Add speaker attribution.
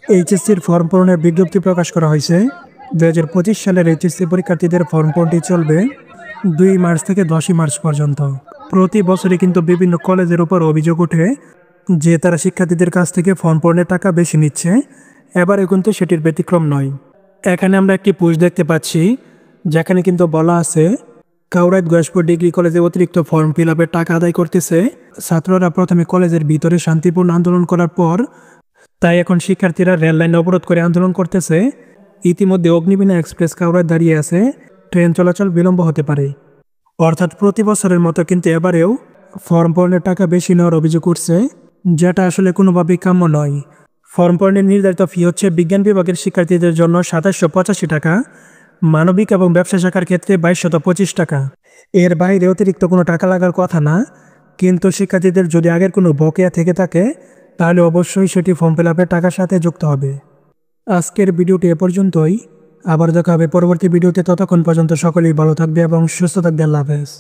Speaker 1: এইচএসসির form পূরণের বিজ্ঞপ্তি প্রকাশ করা হয়েছে। 2025 সালের এইচএসসি পরীক্ষার্থীদের ফর্ম পূরণটি চলবে 2 মার্চ থেকে 10 মার্চ পর্যন্ত। প্রতি বছরই কিন্তু বিভিন্ন কলেজের উপর অভিযোগ ওঠে যে তারা শিক্ষার্থীদের কাছ থেকে ফর্ম পূরণের টাকা বেশি নিচ্ছে। এবারে কিন্তু সেটির ব্যতিক্রম নয়। এখানে আমরা একটি পোস্ট দেখতে পাচ্ছি যেখানে কিন্তু বলা আছে কাউরাইত গয়েশপুর ডিগ্রি কলেজে অতিরিক্ত ফর্ম ফিল আপের টাকা আদায় করতেছে ছাত্ররা। প্রথমে কলেজের ভিতরে শান্তিপূর্ণ আন্দোলন করার পর তাই এখন শিক্ষার্থীরা রেল লাইন অবরোধ করে আন্দোলন করতেছে। ইতিমধ্যে অগ্নিবীণা এক্সপ্রেস কাউরাইত দাঁড়িয়ে আছে, ট্রেন চলাচল বিলম্ব হতে পারে। অর্থাৎ প্রতি বছরের মতো কিন্তু এবারেও ফর্ম পূরণের টাকা বেশি নেওয়ার অভিযোগ উঠছে, যেটা আসলে কোনোভাবেই কাম্য নয়। ফর্ম পূরণের নির্ধারিত ফি হচ্ছে বিজ্ঞান বিভাগের শিক্ষার্থীদের জন্য 2785 টাকা, মানবিক এবং ব্যবসা শাখার ক্ষেত্রে 2225 টাকা। এর বাইরে অতিরিক্ত কোনো টাকা লাগার কথা না, কিন্তু শিক্ষার্থীদের যদি আগের কোনো বকেয়া থেকে থাকে তাহলে অবশ্যই সেটি ফর্ম ফিল আপের টাকার সাথে যুক্ত হবে। আজকের ভিডিওটি এ পর্যন্তই। আবার দেখা হবে পরবর্তী ভিডিওতে। ততক্ষণ পর্যন্ত সকলেই ভালো থাকবে এবং সুস্থ থাকবে। আল্লাহ হাফেজ।